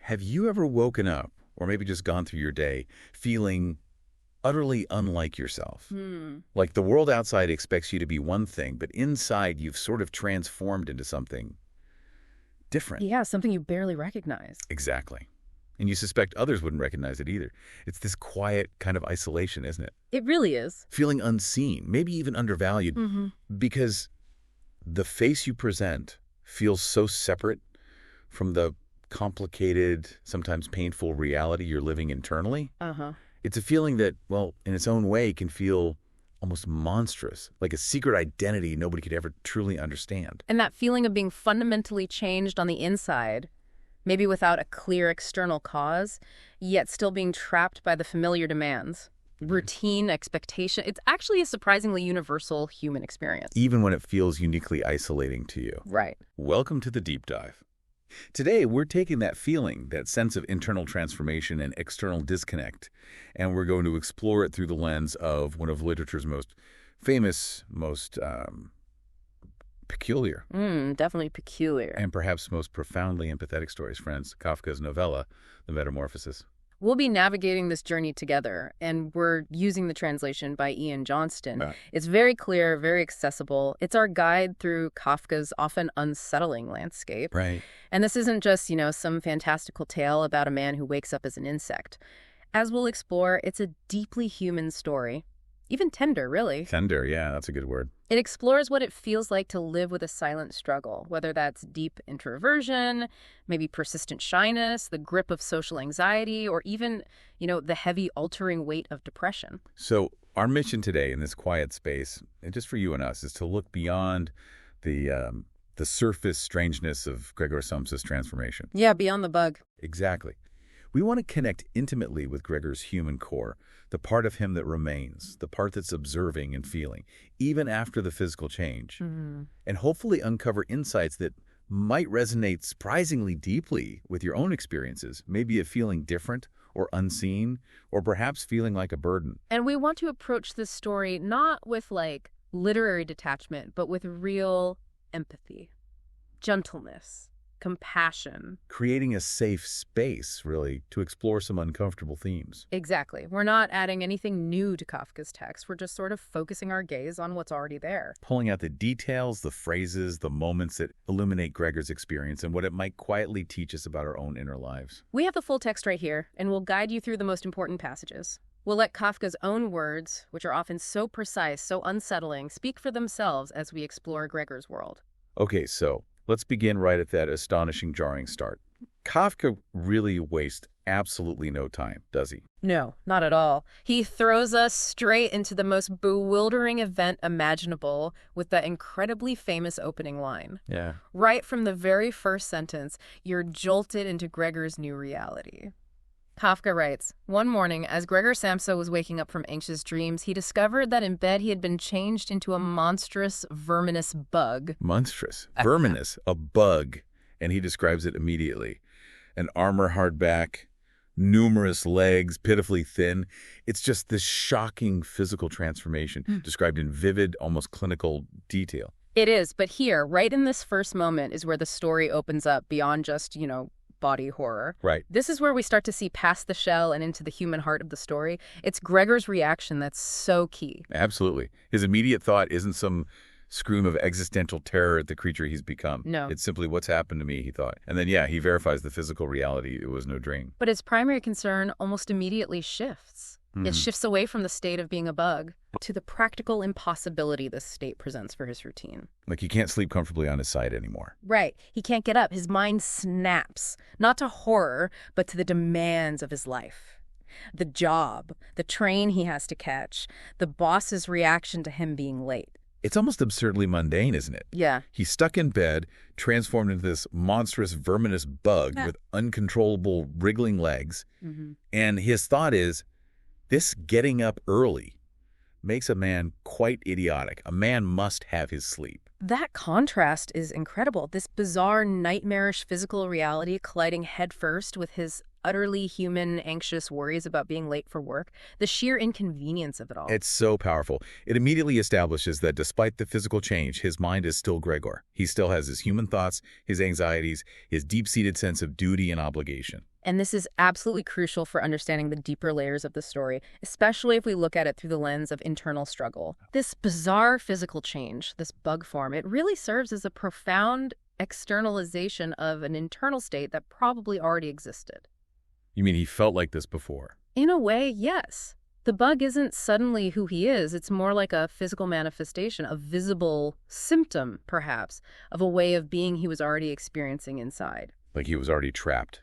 Have you ever woken up, or maybe just gone through your day, feeling utterly unlike yourself? Like the world outside expects you to be one thing, but inside you've sort of transformed into something different. Yeah, something you barely recognize. Exactly. And you suspect others wouldn't recognize it either. It's this quiet kind of isolation, isn't it? It really is. Feeling unseen, maybe even undervalued, because the face you present feels so separate from the complicated, sometimes painful reality you're living internally. It's a feeling that, well, in its own way can feel almost monstrous, like a secret identity nobody could ever truly understand. And that feeling of being fundamentally changed on the inside, maybe without a clear external cause, yet still being trapped by the familiar demands, routine, expectation. It's actually a surprisingly universal human experience. Even when it feels uniquely isolating to you. Right. Welcome to the Deep Dive. Today, we're taking that feeling, that sense of internal transformation and external disconnect, and we're going to explore it through the lens of one of literature's most famous, most peculiar. Definitely peculiar. And perhaps most profoundly empathetic stories, Franz Kafka's novella, The Metamorphosis. We'll be navigating this journey together, and we're using the translation by Ian Johnston. It's very clear, very accessible. It's our guide through Kafka's often unsettling landscape. Right. And this isn't just, some fantastical tale about a man who wakes up as an insect. As we'll explore, it's a deeply human story. Even tender, really. Tender, yeah, that's a good word. It explores what it feels like to live with a silent struggle, whether that's deep introversion, maybe persistent shyness, the grip of social anxiety, or even, the heavy altering weight of depression. So our mission today in this quiet space, and just for you and us, is to look beyond the surface strangeness of Gregor Samsa's transformation. Yeah, beyond the bug. Exactly. We want to connect intimately with Gregor's human core, the part of him that remains, the part that's observing and feeling, even after the physical change, and hopefully uncover insights that might resonate surprisingly deeply with your own experiences, maybe of feeling different or unseen, or perhaps feeling like a burden. And we want to approach this story not with, literary detachment, but with real empathy, gentleness, compassion. Creating a safe space, really, to explore some uncomfortable themes. Exactly. We're not adding anything new to Kafka's text. We're just sort of focusing our gaze on what's already there. Pulling out the details, the phrases, the moments that illuminate Gregor's experience and what it might quietly teach us about our own inner lives. We have the full text right here, and we'll guide you through the most important passages. We'll let Kafka's own words, which are often so precise, so unsettling, speak for themselves as we explore Gregor's world. Okay, so let's begin right at that astonishing, jarring start. Kafka really wastes absolutely no time, does he? No, not at all. He throws us straight into the most bewildering event imaginable with that incredibly famous opening line. Yeah. Right from the very first sentence, you're jolted into Gregor's new reality. Kafka writes, one morning, as Gregor Samsa was waking up from anxious dreams, he discovered that in bed he had been changed into a monstrous, verminous bug. Monstrous. Verminous. A bug. And he describes it immediately. An armor-hard back, numerous legs, pitifully thin. It's just this shocking physical transformation described in vivid, almost clinical detail. It is, but here, right in this first moment, is where the story opens up beyond just, body horror. Right. This is where we start to see past the shell and into the human heart of the story. It's Gregor's reaction that's so key. Absolutely. His immediate thought isn't some scream of existential terror at the creature he's become. No. It's simply what's happened to me, he thought. And then, he verifies the physical reality. It was no dream. But his primary concern almost immediately shifts. It shifts away from the state of being a bug to the practical impossibility this state presents for his routine. Like he can't sleep comfortably on his side anymore. Right. He can't get up. His mind snaps, not to horror, but to the demands of his life. The job, the train he has to catch, the boss's reaction to him being late. It's almost absurdly mundane, isn't it? Yeah. He's stuck in bed, transformed into this monstrous, verminous bug with uncontrollable, wriggling legs. And his thought is, this getting up early makes a man quite idiotic. A man must have his sleep. That contrast is incredible. This bizarre, nightmarish physical reality colliding headfirst with his utterly human, anxious worries about being late for work. The sheer inconvenience of it all. It's so powerful. It immediately establishes that despite the physical change, his mind is still Gregor. He still has his human thoughts, his anxieties, his deep-seated sense of duty and obligation. And this is absolutely crucial for understanding the deeper layers of the story, especially if we look at it through the lens of internal struggle. This bizarre physical change, this bug form, it really serves as a profound externalization of an internal state that probably already existed. You mean he felt like this before? In a way, yes. The bug isn't suddenly who he is. It's more like a physical manifestation, a visible symptom, perhaps, of a way of being he was already experiencing inside. Like he was already trapped,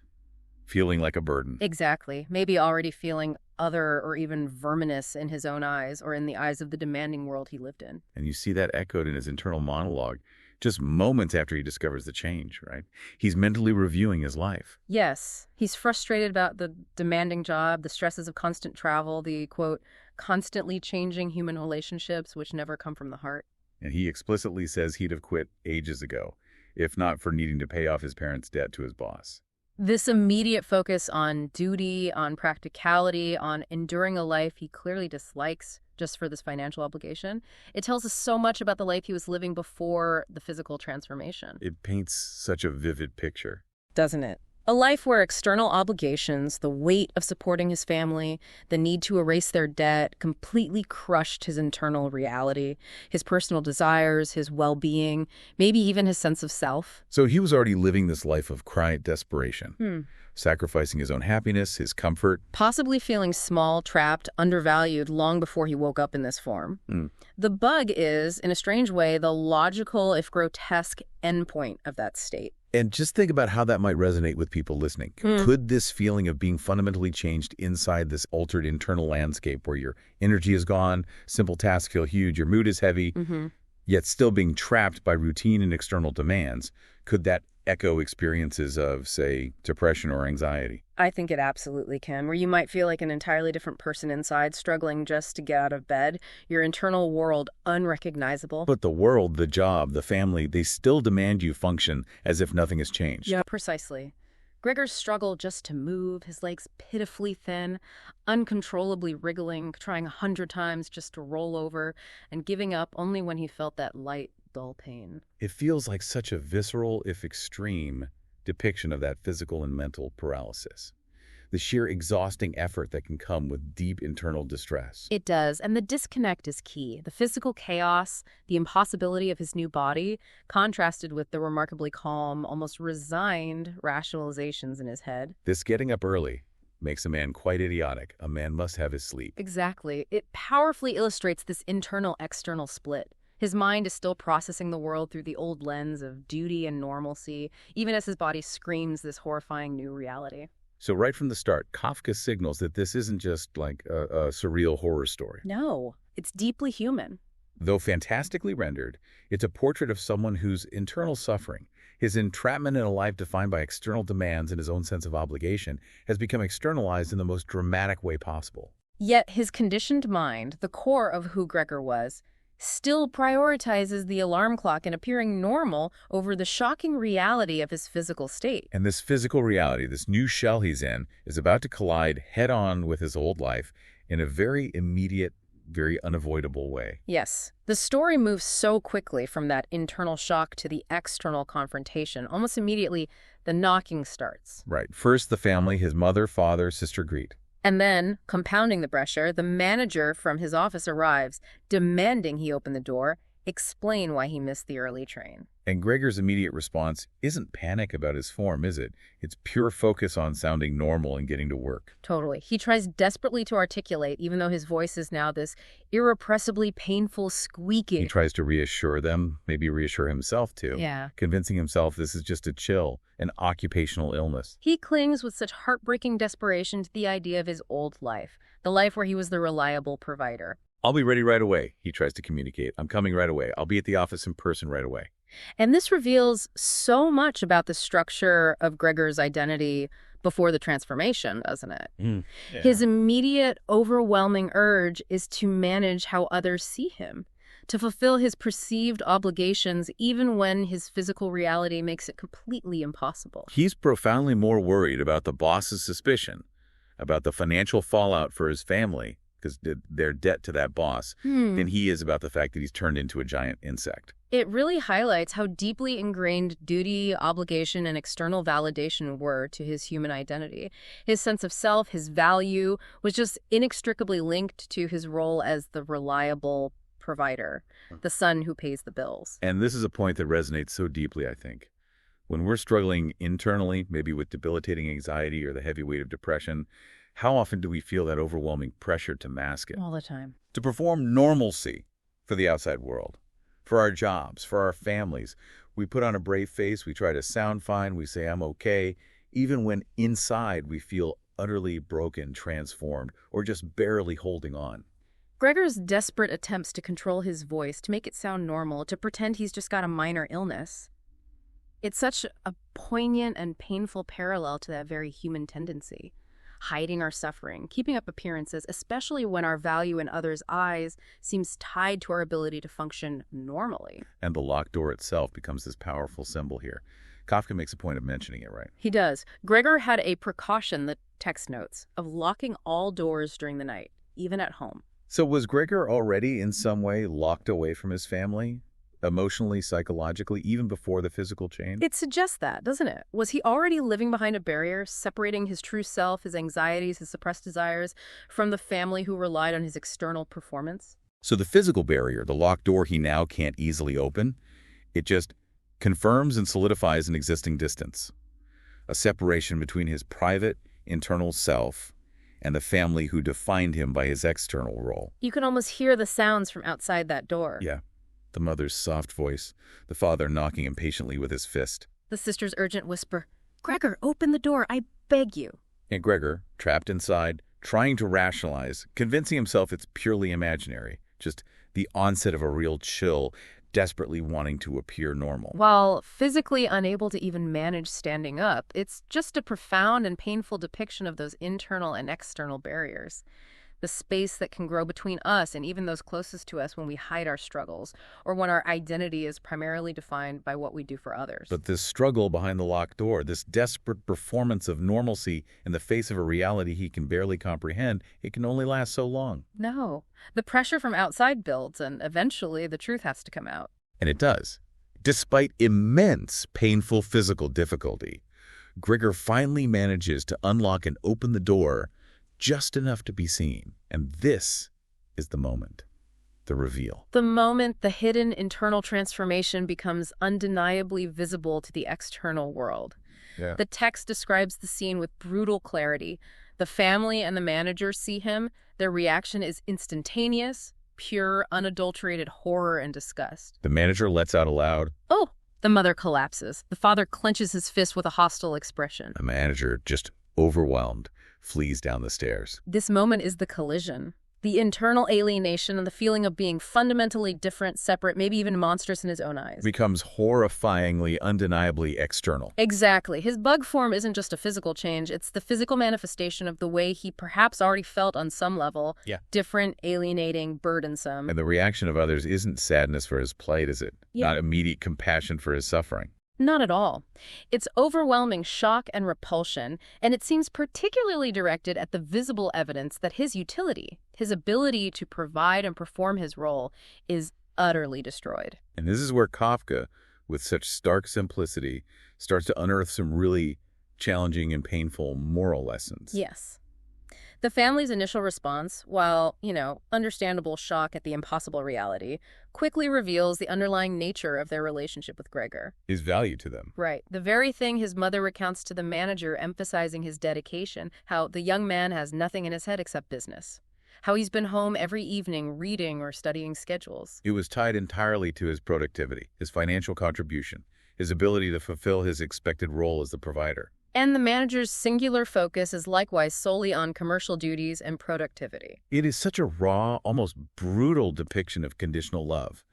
feeling like a burden. Exactly. Maybe already feeling other or even verminous in his own eyes or in the eyes of the demanding world he lived in. And you see that echoed in his internal monologue just moments after he discovers the change, right? He's mentally reviewing his life. Yes. He's frustrated about the demanding job, the stresses of constant travel, the, quote, constantly changing human relationships which never come from the heart. And he explicitly says he'd have quit ages ago, if not for needing to pay off his parents' debt to his boss. This immediate focus on duty, on practicality, on enduring a life he clearly dislikes just for this financial obligation, it tells us so much about the life he was living before the physical transformation. It paints such a vivid picture. Doesn't it? A life where external obligations, the weight of supporting his family, the need to erase their debt, completely crushed his internal reality, his personal desires, his well-being, maybe even his sense of self. So he was already living this life of quiet desperation, sacrificing his own happiness, his comfort. Possibly feeling small, trapped, undervalued long before he woke up in this form. The bug is, in a strange way, the logical, if grotesque, endpoint of that state. And just think about how that might resonate with people listening. Could this feeling of being fundamentally changed inside this altered internal landscape where your energy is gone, simple tasks feel huge, your mood is heavy, yet still being trapped by routine and external demands, could that echo experiences of, say, depression or anxiety? I think it absolutely can, where you might feel like an entirely different person inside, struggling just to get out of bed, your internal world unrecognizable. But the world, the job, the family, they still demand you function as if nothing has changed. Yeah, precisely. Gregor's struggle just to move, his legs pitifully thin, uncontrollably wriggling, trying 100 times just to roll over, and giving up only when he felt that light, dull pain. It feels like such a visceral, if extreme, depiction of that physical and mental paralysis. The sheer exhausting effort that can come with deep internal distress. It does, and the disconnect is key. The physical chaos, the impossibility of his new body, contrasted with the remarkably calm, almost resigned rationalizations in his head. This getting up early makes a man quite idiotic. A man must have his sleep. Exactly. It powerfully illustrates this internal-external split. His mind is still processing the world through the old lens of duty and normalcy, even as his body screams this horrifying new reality. So right from the start, Kafka signals that this isn't just like a surreal horror story. No, it's deeply human. Though fantastically rendered, it's a portrait of someone whose internal suffering, his entrapment in a life defined by external demands and his own sense of obligation, has become externalized in the most dramatic way possible. Yet his conditioned mind, the core of who Gregor was, still prioritizes the alarm clock and appearing normal over the shocking reality of his physical state. And this physical reality, this new shell he's in, is about to collide head-on with his old life in a very immediate, very unavoidable way. Yes. The story moves so quickly from that internal shock to the external confrontation. Almost immediately, the knocking starts. Right. First, the family, his mother, father, sister greet. And then, compounding the pressure, the manager from his office arrives, demanding he open the door, explain why he missed the early train. And Gregor's immediate response isn't panic about his form, is it? It's pure focus on sounding normal and getting to work. Totally. He tries desperately to articulate, even though his voice is now this irrepressibly painful squeaking. He tries to reassure them, maybe reassure himself too. Yeah. Convincing himself this is just a chill, an occupational illness. He clings with such heartbreaking desperation to the idea of his old life, the life where he was the reliable provider. I'll be ready right away, he tries to communicate. I'm coming right away. I'll be at the office in person right away. And this reveals so much about the structure of Gregor's identity before the transformation, doesn't it? Yeah. His immediate, overwhelming urge is to manage how others see him, to fulfill his perceived obligations even when his physical reality makes it completely impossible. He's profoundly more worried about the boss's suspicion, about the financial fallout for his family, because their debt to that boss, than he is about the fact that he's turned into a giant insect. It really highlights how deeply ingrained duty, obligation, and external validation were to his human identity. His sense of self, his value, was just inextricably linked to his role as the reliable provider, the son who pays the bills. And this is a point that resonates so deeply, I think. When we're struggling internally, maybe with debilitating anxiety or the heavy weight of depression, how often do we feel that overwhelming pressure to mask it? All the time. To perform normalcy for the outside world, for our jobs, for our families. We put on a brave face, we try to sound fine, we say, I'm okay, even when inside we feel utterly broken, transformed, or just barely holding on. Gregor's desperate attempts to control his voice, to make it sound normal, to pretend he's just got a minor illness. It's such a poignant and painful parallel to that very human tendency. Hiding our suffering, keeping up appearances, especially when our value in others' eyes seems tied to our ability to function normally. And the locked door itself becomes this powerful symbol here. Kafka makes a point of mentioning it, right? He does. Gregor had a precaution, the text notes, of locking all doors during the night, even at home. So was Gregor already in some way locked away from his family? Emotionally, psychologically, even before the physical change? It suggests that, doesn't it? Was he already living behind a barrier, separating his true self, his anxieties, his suppressed desires, from the family who relied on his external performance? So the physical barrier, the locked door he now can't easily open, it just confirms and solidifies an existing distance. A separation between his private, internal self and the family who defined him by his external role. You can almost hear the sounds from outside that door. Yeah. The mother's soft voice, the father knocking impatiently with his fist. The sister's urgent whisper, Gregor, open the door, I beg you. And Gregor, trapped inside, trying to rationalize, convincing himself it's purely imaginary, just the onset of a real chill, desperately wanting to appear normal. While physically unable to even manage standing up, it's just a profound and painful depiction of those internal and external barriers. The space that can grow between us and even those closest to us when we hide our struggles, or when our identity is primarily defined by what we do for others. But this struggle behind the locked door, this desperate performance of normalcy in the face of a reality he can barely comprehend, it can only last so long. No. The pressure from outside builds, and eventually the truth has to come out. And it does. Despite immense painful physical difficulty, Gregor finally manages to unlock and open the door just enough to be seen. And this is the moment, the reveal. The moment the hidden internal transformation becomes undeniably visible to the external world. Yeah. The text describes the scene with brutal clarity. The family and the manager see him. Their reaction is instantaneous, pure, unadulterated horror and disgust. The manager lets out aloud, "Oh!" The mother collapses. The father clenches his fist with a hostile expression. The manager, just overwhelmed, flees down the stairs. This moment is the collision. The internal alienation and the feeling of being fundamentally different, separate, maybe even monstrous in his own eyes. Becomes horrifyingly, undeniably external. Exactly. His bug form isn't just a physical change. It's the physical manifestation of the way he perhaps already felt on some level. Yeah. Different, alienating, burdensome. And the reaction of others isn't sadness for his plight, is it? Yeah. Not immediate compassion for his suffering. Not at all. It's overwhelming shock and repulsion, and it seems particularly directed at the visible evidence that his utility, his ability to provide and perform his role, is utterly destroyed. And this is where Kafka, with such stark simplicity, starts to unearth some really challenging and painful moral lessons. Yes. The family's initial response, while, understandable shock at the impossible reality, quickly reveals the underlying nature of their relationship with Gregor. His value to them. Right. The very thing his mother recounts to the manager, emphasizing his dedication, how the young man has nothing in his head except business. How he's been home every evening reading or studying schedules. It was tied entirely to his productivity, his financial contribution, his ability to fulfill his expected role as the provider. And the manager's singular focus is likewise solely on commercial duties and productivity. It is such a raw, almost brutal depiction of conditional love,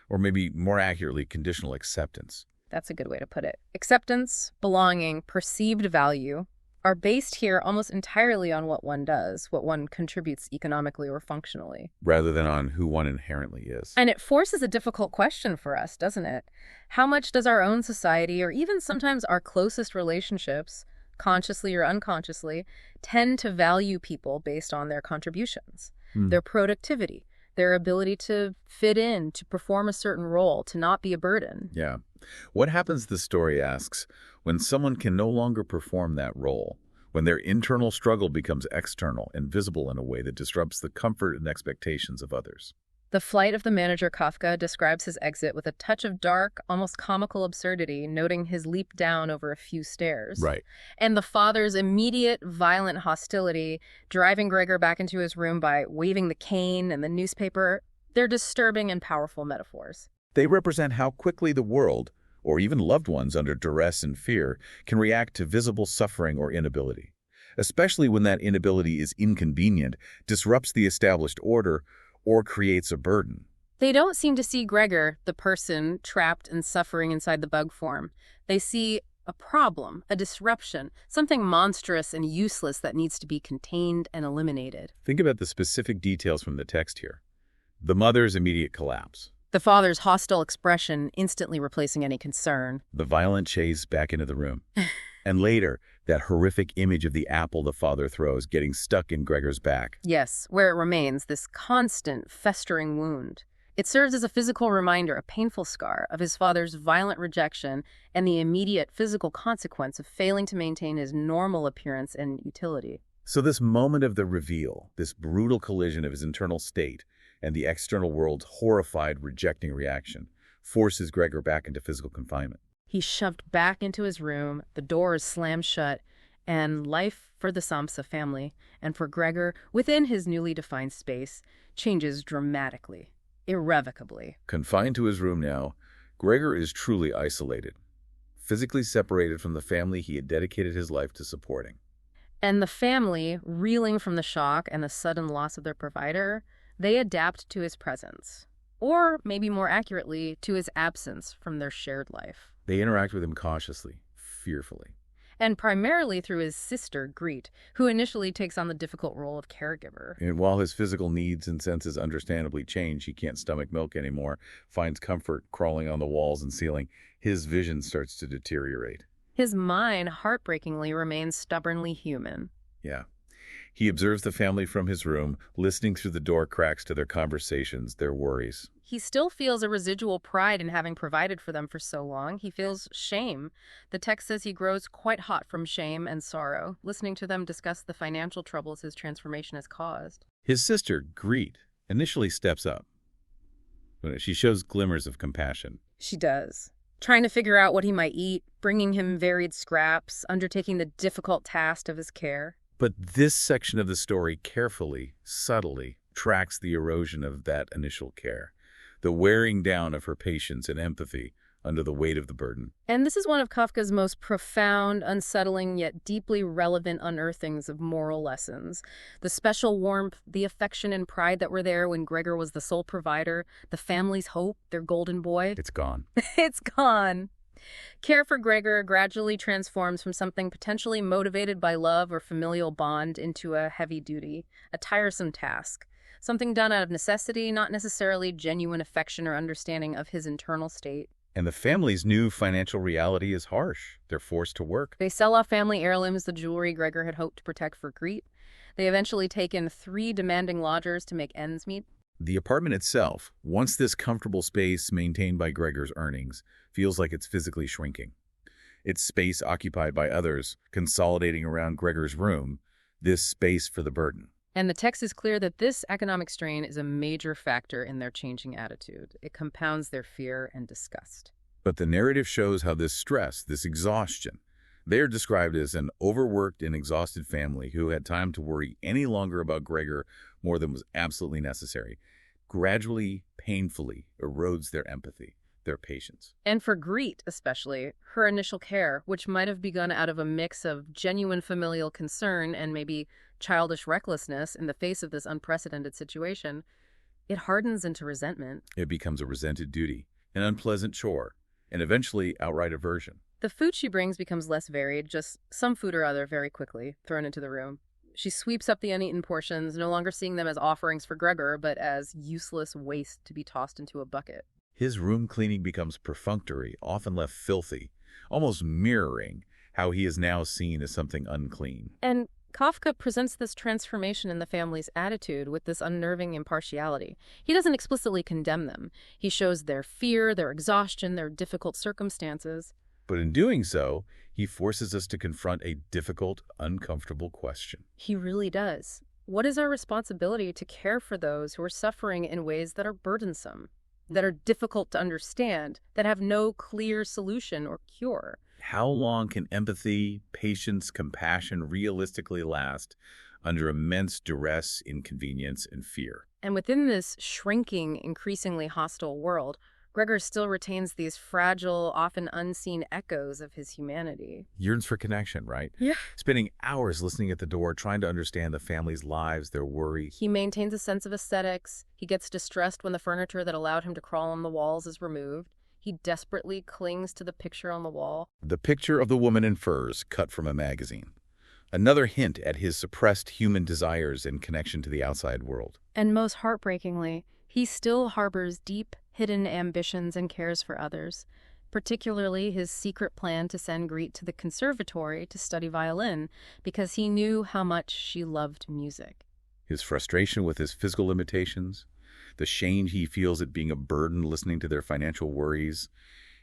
or maybe more accurately, conditional acceptance. That's a good way to put it. Acceptance, belonging, perceived value are based here almost entirely on what one does, what one contributes economically or functionally. Rather than on who one inherently is. And it forces a difficult question for us, doesn't it? How much does our own society, or even sometimes our closest relationships, consciously or unconsciously, tend to value people based on their contributions, their productivity, their ability to fit in, to perform a certain role, to not be a burden. Yeah. What happens, the story asks, when someone can no longer perform that role? When their internal struggle becomes external and visible in a way that disrupts the comfort and expectations of others? The flight of the manager Kafka describes his exit with a touch of dark, almost comical absurdity, noting his leap down over a few stairs. Right. And the father's immediate, violent hostility, driving Gregor back into his room by waving the cane and the newspaper. They're disturbing and powerful metaphors. They represent how quickly the world, or even loved ones under duress and fear, can react to visible suffering or inability, especially when that inability is inconvenient, disrupts the established order, or creates a burden. They don't seem to see Gregor, the person trapped and suffering inside the bug form. They see a problem, a disruption, something monstrous and useless that needs to be contained and eliminated. Think about the specific details from the text here. The mother's immediate collapse. The father's hostile expression instantly replacing any concern. The violent chase back into the room. And later, that horrific image of the apple the father throws getting stuck in Gregor's back. Yes, where it remains, this constant, festering wound. It serves as a physical reminder, a painful scar, of his father's violent rejection and the immediate physical consequence of failing to maintain his normal appearance and utility. So this moment of the reveal, this brutal collision of his internal state and the external world's horrified, rejecting reaction, forces Gregor back into physical confinement. He's shoved back into his room, the door is slammed shut, and life for the Samsa family and for Gregor within his newly defined space changes dramatically, irrevocably. Confined to his room now, Gregor is truly isolated, physically separated from the family he had dedicated his life to supporting. And the family, reeling from the shock and the sudden loss of their provider, they adapt to his presence, or maybe more accurately, to his absence from their shared life. They interact with him cautiously, fearfully. And primarily through his sister, Greet, who initially takes on the difficult role of caregiver. And while his physical needs and senses understandably change, he can't stomach milk anymore, finds comfort crawling on the walls and ceiling, his vision starts to deteriorate. His mind, heartbreakingly, remains stubbornly human. Yeah. He observes the family from his room, listening through the door cracks to their conversations, their worries. He still feels a residual pride in having provided for them for so long. He feels shame. The text says he grows quite hot from shame and sorrow, listening to them discuss the financial troubles his transformation has caused. His sister, Greet, initially steps up. She shows glimmers of compassion. She does. Trying to figure out what he might eat, bringing him varied scraps, undertaking the difficult task of his care. But this section of the story carefully, subtly, tracks the erosion of that initial care, the wearing down of her patience and empathy under the weight of the burden. And this is one of Kafka's most profound, unsettling, yet deeply relevant unearthings of moral lessons. The special warmth, the affection and pride that were there when Gregor was the sole provider, the family's hope, their golden boy. It's gone. It's gone. Care for Gregor gradually transforms from something potentially motivated by love or familial bond into a heavy duty, a tiresome task, something done out of necessity, not necessarily genuine affection or understanding of his internal state. And the family's new financial reality is harsh. They're forced to work. They sell off family heirlooms, the jewelry Gregor had hoped to protect for Greet. They eventually take in 3 demanding lodgers to make ends meet. The apartment itself, once this comfortable space maintained by Gregor's earnings, feels like it's physically shrinking. Its space occupied by others, consolidating around Gregor's room, this space for the burden. And the text is clear that this economic strain is a major factor in their changing attitude. It compounds their fear and disgust. But the narrative shows how this stress, this exhaustion, they are described as an overworked and exhausted family who had time to worry any longer about Gregor more than was absolutely necessary, gradually, painfully erodes their empathy, their patience. And for Greet, especially, her initial care, which might have begun out of a mix of genuine familial concern and maybe childish recklessness in the face of this unprecedented situation, it hardens into resentment. It becomes a resented duty, an unpleasant chore, and eventually outright aversion. The food she brings becomes less varied, just some food or other very quickly thrown into the room. She sweeps up the uneaten portions, no longer seeing them as offerings for Gregor, but as useless waste to be tossed into a bucket. His room cleaning becomes perfunctory, often left filthy, almost mirroring how he is now seen as something unclean. And Kafka presents this transformation in the family's attitude with this unnerving impartiality. He doesn't explicitly condemn them. He shows their fear, their exhaustion, their difficult circumstances. But in doing so, he forces us to confront a difficult, uncomfortable question. He really does. What is our responsibility to care for those who are suffering in ways that are burdensome, that are difficult to understand, that have no clear solution or cure? How long can empathy, patience, compassion realistically last under immense duress, inconvenience, and fear? And within this shrinking, increasingly hostile world, Gregor still retains these fragile, often unseen echoes of his humanity. Yearns for connection, right? Yeah. Spending hours listening at the door, trying to understand the family's lives, their worry. He maintains a sense of aesthetics. He gets distressed when the furniture that allowed him to crawl on the walls is removed. He desperately clings to the picture on the wall. The picture of the woman in furs cut from a magazine. Another hint at his suppressed human desires in connection to the outside world. And most heartbreakingly, he still harbors deep, hidden ambitions and cares for others, particularly his secret plan to send Greet to the conservatory to study violin because he knew how much she loved music. His frustration with his physical limitations, the shame he feels at being a burden listening to their financial worries,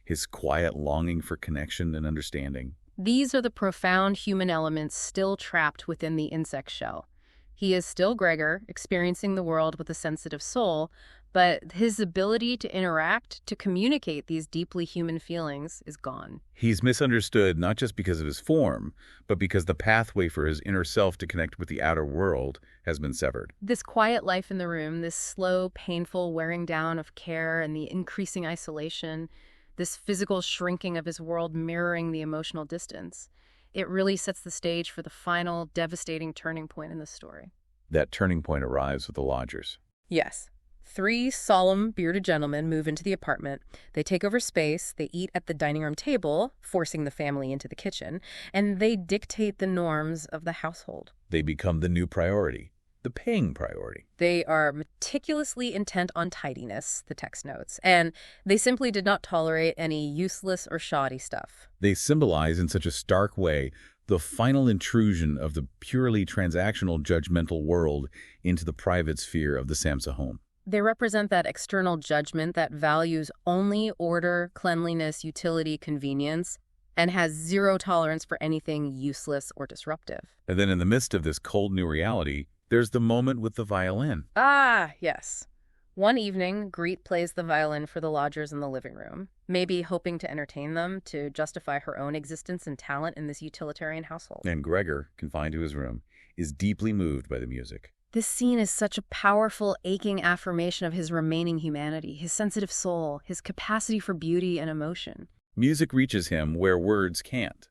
his quiet longing for connection and understanding. These are the profound human elements still trapped within the insect shell. He is still Gregor, experiencing the world with a sensitive soul, but his ability to interact, to communicate these deeply human feelings is gone. He's misunderstood not just because of his form, but because the pathway for his inner self to connect with the outer world has been severed. This quiet life in the room, this slow, painful wearing down of care and the increasing isolation, this physical shrinking of his world mirroring the emotional distance, it really sets the stage for the final, devastating turning point in the story. That turning point arrives with the lodgers. Yes. 3 solemn, bearded gentlemen move into the apartment. They take over space, they eat at the dining room table, forcing the family into the kitchen, and they dictate the norms of the household. They become the new priority, the paying priority. They are meticulously intent on tidiness, the text notes, and they simply did not tolerate any useless or shoddy stuff. They symbolize in such a stark way the final intrusion of the purely transactional, judgmental world into the private sphere of the Samsa home. They represent that external judgment that values only order, cleanliness, utility, convenience, and has zero tolerance for anything useless or disruptive. And then in the midst of this cold new reality, there's the moment with the violin. Ah, yes. One evening, Greet plays the violin for the lodgers in the living room, maybe hoping to entertain them, to justify her own existence and talent in this utilitarian household. And Gregor, confined to his room, is deeply moved by the music. This scene is such a powerful, aching affirmation of his remaining humanity, his sensitive soul, his capacity for beauty and emotion. Music reaches him where words can't.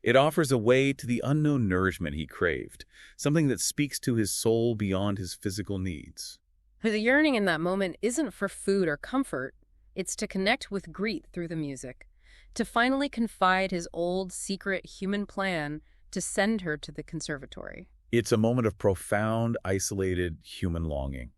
It offers a way to the unknown nourishment he craved, something that speaks to his soul beyond his physical needs. The yearning in that moment isn't for food or comfort. It's to connect with Greet through the music, to finally confide his old, secret human plan to send her to the conservatory. It's a moment of profound, isolated human longing.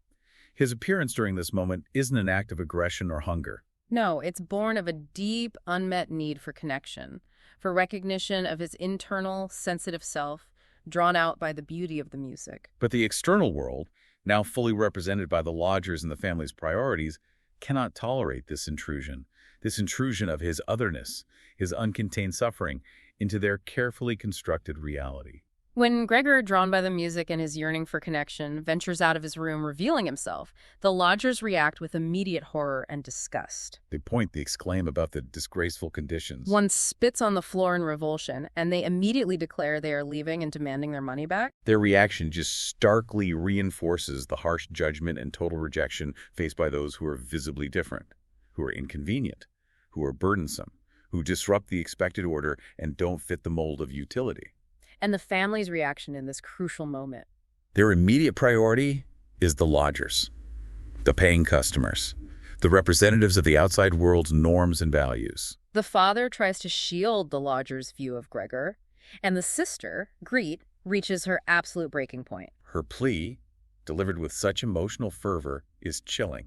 His appearance during this moment isn't an act of aggression or hunger. No, it's born of a deep, unmet need for connection, for recognition of his internal, sensitive self, drawn out by the beauty of the music. But the external world, now fully represented by the lodgers and the family's priorities, cannot tolerate this intrusion of his otherness, his uncontained suffering, into their carefully constructed reality. When Gregor, drawn by the music and his yearning for connection, ventures out of his room revealing himself, the lodgers react with immediate horror and disgust. They exclaim about the disgraceful conditions. One spits on the floor in revulsion, and they immediately declare they are leaving and demanding their money back. Their reaction just starkly reinforces the harsh judgment and total rejection faced by those who are visibly different, who are inconvenient, who are burdensome, who disrupt the expected order and don't fit the mold of utility. And the family's reaction in this crucial moment. Their immediate priority is the lodgers, the paying customers, the representatives of the outside world's norms and values. The father tries to shield the lodger's view of Gregor, and the sister, Greet, reaches her absolute breaking point. Her plea, delivered with such emotional fervor, is chilling,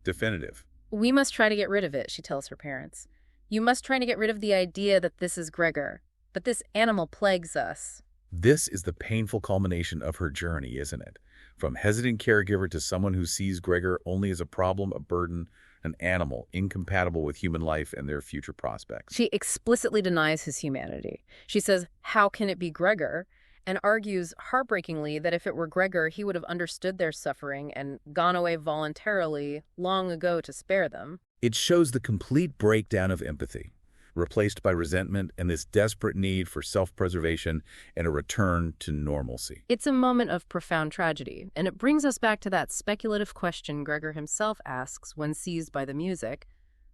definitive. We must try to get rid of it, she tells her parents. You must try to get rid of the idea that this is Gregor. But this animal plagues us. This is the painful culmination of her journey, isn't it? From hesitant caregiver to someone who sees Gregor only as a problem, a burden, an animal, incompatible with human life and their future prospects. She explicitly denies his humanity. She says, "How can it be Gregor?" and argues heartbreakingly that if it were Gregor, he would have understood their suffering and gone away voluntarily long ago to spare them. It shows the complete breakdown of empathy, replaced by resentment and this desperate need for self-preservation and a return to normalcy. It's a moment of profound tragedy, and it brings us back to that speculative question Gregor himself asks when seized by the music.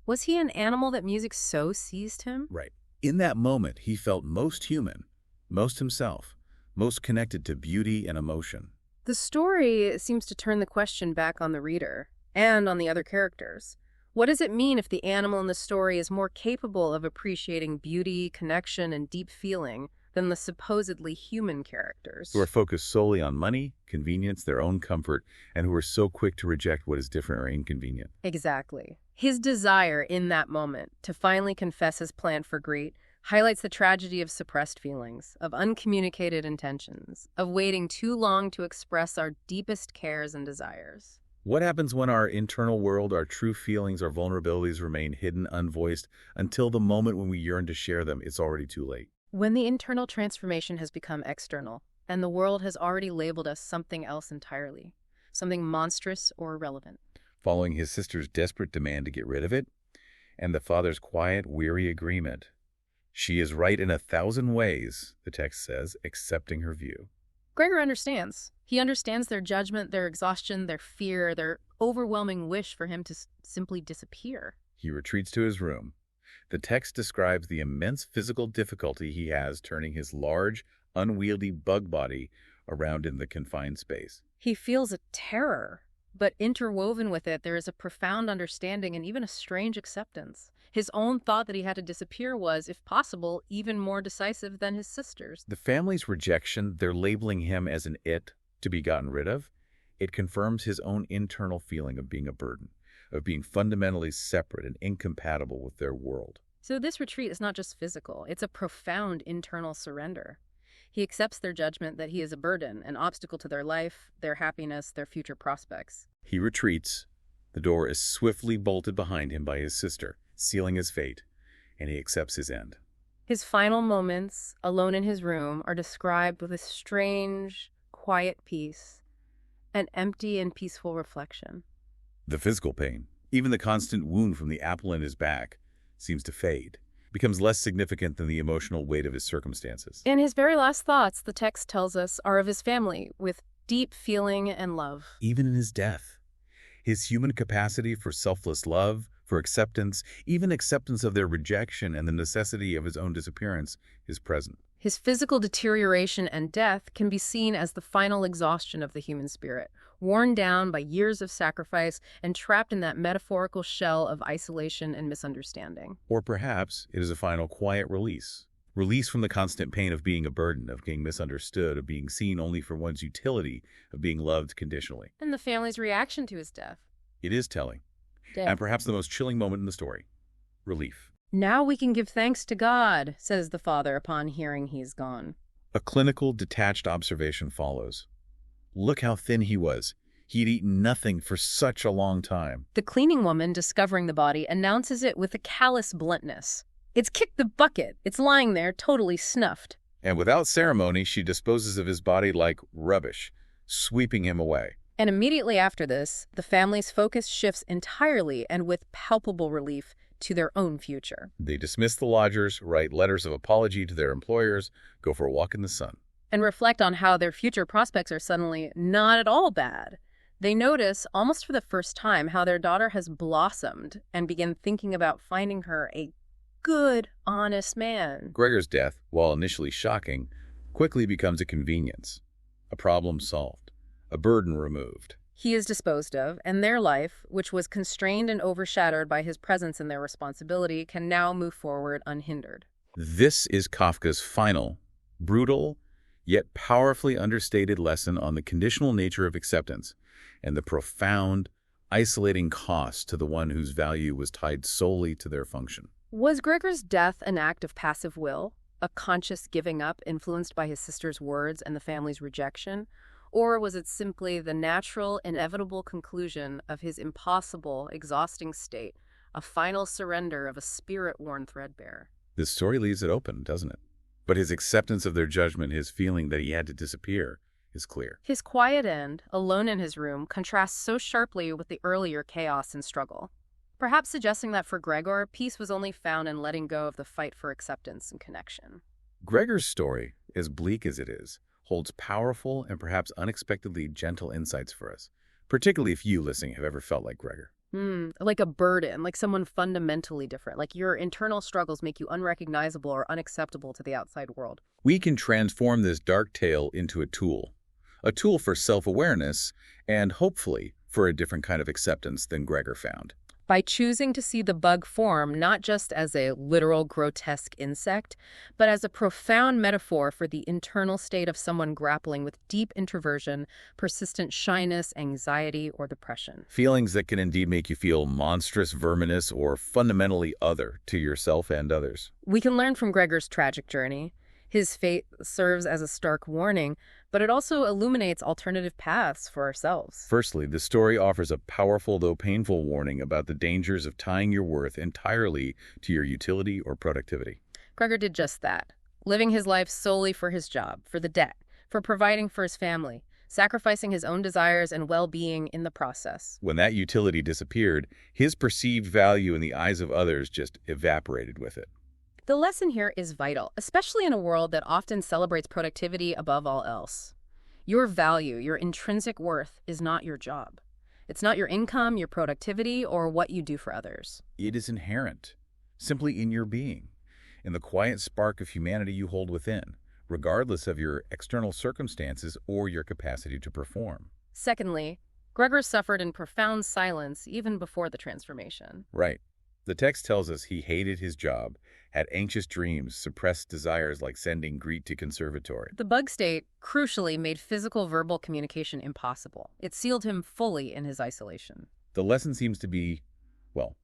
Was he an animal that music so seized him? Right. In that moment, he felt most human, most himself, most connected to beauty and emotion. The story seems to turn the question back on the reader and on the other characters. What does it mean if the animal in the story is more capable of appreciating beauty, connection, and deep feeling than the supposedly human characters? Who are focused solely on money, convenience, their own comfort, and who are so quick to reject what is different or inconvenient. Exactly. His desire in that moment to finally confess his plan for great highlights the tragedy of suppressed feelings, of uncommunicated intentions, of waiting too long to express our deepest cares and desires. What happens when our internal world, our true feelings, our vulnerabilities remain hidden, unvoiced, until the moment when we yearn to share them, it's already too late? When the internal transformation has become external, and the world has already labeled us something else entirely, something monstrous or irrelevant. Following his sister's desperate demand to get rid of it, and the father's quiet, weary agreement. She is right in 1,000 ways, the text says, accepting her view. Gregor understands. He understands their judgment, their exhaustion, their fear, their overwhelming wish for him to simply disappear. He retreats to his room. The text describes the immense physical difficulty he has turning his large, unwieldy bug body around in the confined space. He feels a terror, but interwoven with it, there is a profound understanding and even a strange acceptance. His own thought that he had to disappear was, if possible, even more decisive than his sister's. The family's rejection, they're labeling him as an it to be gotten rid of. It confirms his own internal feeling of being a burden, of being fundamentally separate and incompatible with their world. So this retreat is not just physical, it's a profound internal surrender. He accepts their judgment that he is a burden, an obstacle to their life, their happiness, their future prospects. He retreats. The door is swiftly bolted behind him by his sister, sealing his fate, and he accepts his end. His final moments, alone in his room, are described with a strange, quiet peace, an empty and peaceful reflection. The physical pain, even the constant wound from the apple in his back, seems to fade, becomes less significant than the emotional weight of his circumstances. And his very last thoughts, the text tells us, are of his family, with deep feeling and love. Even in his death, his human capacity for selfless love, for acceptance, even acceptance of their rejection and the necessity of his own disappearance, is present. His physical deterioration and death can be seen as the final exhaustion of the human spirit, worn down by years of sacrifice and trapped in that metaphorical shell of isolation and misunderstanding. Or perhaps it is a final quiet release. Release from the constant pain of being a burden, of being misunderstood, of being seen only for one's utility, of being loved conditionally. And the family's reaction to his death. It is telling. Death. And perhaps the most chilling moment in the story. Relief. Now we can give thanks to God, says the father upon hearing he's gone. A clinical, detached observation follows. Look how thin he was. He'd eaten nothing for such a long time. The cleaning woman, discovering the body, announces it with a callous bluntness. It's kicked the bucket. It's lying there, totally snuffed. And without ceremony, she disposes of his body like rubbish, sweeping him away. And immediately after this, the family's focus shifts entirely and with palpable relief to their own future. They dismiss the lodgers, write letters of apology to their employers, go for a walk in the sun. And reflect on how their future prospects are suddenly not at all bad. They notice, almost for the first time, how their daughter has blossomed and begin thinking about finding her a good, honest man. Gregor's death, while initially shocking, quickly becomes a convenience, a problem solved, a burden removed. He is disposed of, and their life, which was constrained and overshadowed by his presence and their responsibility, can now move forward unhindered. This is Kafka's final, brutal, yet powerfully understated lesson on the conditional nature of acceptance and the profound, isolating cost to the one whose value was tied solely to their function. Was Gregor's death an act of passive will, a conscious giving up influenced by his sister's words and the family's rejection? Or was it simply the natural, inevitable conclusion of his impossible, exhausting state, a final surrender of a spirit worn threadbare? This story leaves it open, doesn't it? But his acceptance of their judgment, his feeling that he had to disappear, is clear. His quiet end, alone in his room, contrasts so sharply with the earlier chaos and struggle, perhaps suggesting that for Gregor, peace was only found in letting go of the fight for acceptance and connection. Gregor's story, as bleak as it is, holds powerful and perhaps unexpectedly gentle insights for us, particularly if you listening have ever felt like Gregor. Like a burden, like someone fundamentally different, like your internal struggles make you unrecognizable or unacceptable to the outside world. We can transform this dark tale into a tool for self-awareness and hopefully for a different kind of acceptance than Gregor found. By choosing to see the bug form not just as a literal grotesque insect, but as a profound metaphor for the internal state of someone grappling with deep introversion, persistent shyness, anxiety, or depression. Feelings that can indeed make you feel monstrous, verminous, or fundamentally other to yourself and others. We can learn from Gregor's tragic journey. His fate serves as a stark warning, but it also illuminates alternative paths for ourselves. Firstly, the story offers a powerful though painful warning about the dangers of tying your worth entirely to your utility or productivity. Gregor did just that, living his life solely for his job, for the debt, for providing for his family, sacrificing his own desires and well-being in the process. When that utility disappeared, his perceived value in the eyes of others just evaporated with it. The lesson here is vital, especially in a world that often celebrates productivity above all else. Your value, your intrinsic worth, is not your job. It's not your income, your productivity, or what you do for others. It is inherent, simply in your being, in the quiet spark of humanity you hold within, regardless of your external circumstances or your capacity to perform. Secondly, Gregor suffered in profound silence even before the transformation. Right. The text tells us he hated his job, had anxious dreams, suppressed desires like sending greet to conservatory. The bug state, crucially, made physical-verbal communication impossible. It sealed him fully in his isolation. The lesson seems to be, well,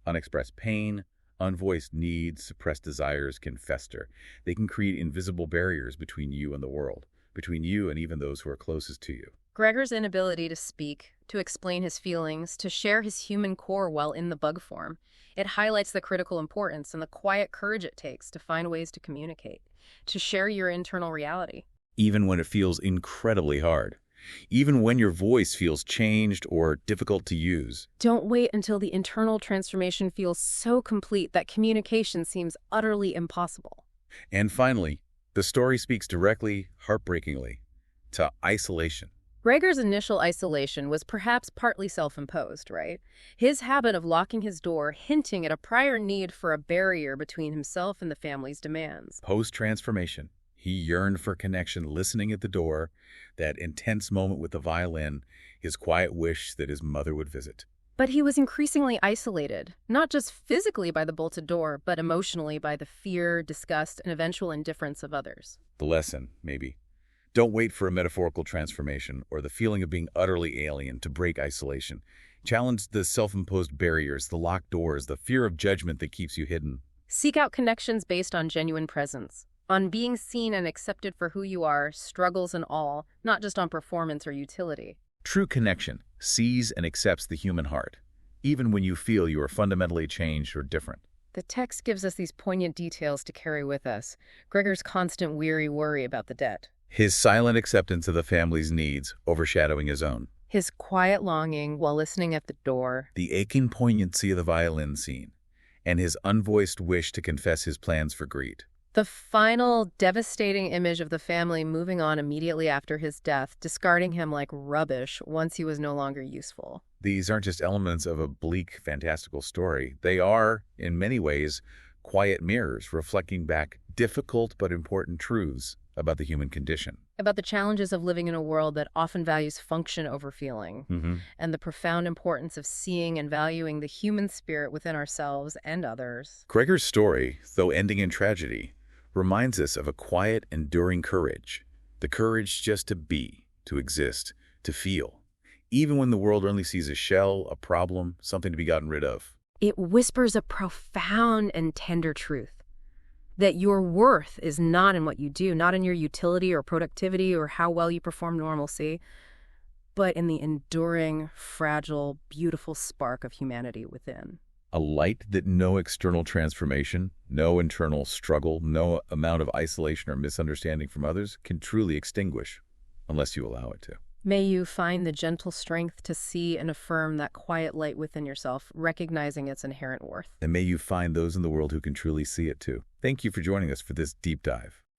unexpressed pain, unvoiced needs, suppressed desires can fester. They can create invisible barriers between you and the world, between you and even those who are closest to you. Gregor's inability to speak, to explain his feelings, to share his human core while in the bug form, it highlights the critical importance and the quiet courage it takes to find ways to communicate, to share your internal reality. Even when it feels incredibly hard. Even when your voice feels changed or difficult to use. Don't wait until the internal transformation feels so complete that communication seems utterly impossible. And finally, the story speaks directly, heartbreakingly, to isolation. Gregor's initial isolation was perhaps partly self-imposed, right? His habit of locking his door hinting at a prior need for a barrier between himself and the family's demands. Post-transformation, he yearned for connection, listening at the door, that intense moment with the violin, his quiet wish that his mother would visit. But he was increasingly isolated, not just physically by the bolted door, but emotionally by the fear, disgust, and eventual indifference of others. The lesson, maybe. Don't wait for a metaphorical transformation or the feeling of being utterly alien to break isolation. Challenge the self-imposed barriers, the locked doors, the fear of judgment that keeps you hidden. Seek out connections based on genuine presence, on being seen and accepted for who you are, struggles and all, not just on performance or utility. True connection sees and accepts the human heart, even when you feel you are fundamentally changed or different. The text gives us these poignant details to carry with us. Gregor's constant weary worry about the debt. His silent acceptance of the family's needs overshadowing his own. His quiet longing while listening at the door. The aching poignancy of the violin scene. And his unvoiced wish to confess his plans for greed. The final devastating image of the family moving on immediately after his death, discarding him like rubbish once he was no longer useful. These aren't just elements of a bleak, fantastical story. They are, in many ways, quiet mirrors reflecting back difficult but important truths about the human condition. About the challenges of living in a world that often values function over feeling, and the profound importance of seeing and valuing the human spirit within ourselves and others. Gregor's story, though ending in tragedy, reminds us of a quiet, enduring courage. The courage just to be, to exist, to feel, even when the world only sees a shell, a problem, something to be gotten rid of. It whispers a profound and tender truth. That your worth is not in what you do, not in your utility or productivity or how well you perform normalcy, but in the enduring, fragile, beautiful spark of humanity within. A light that no external transformation, no internal struggle, no amount of isolation or misunderstanding from others can truly extinguish, unless you allow it to. May you find the gentle strength to see and affirm that quiet light within yourself, recognizing its inherent worth. And may you find those in the world who can truly see it too. Thank you for joining us for this deep dive.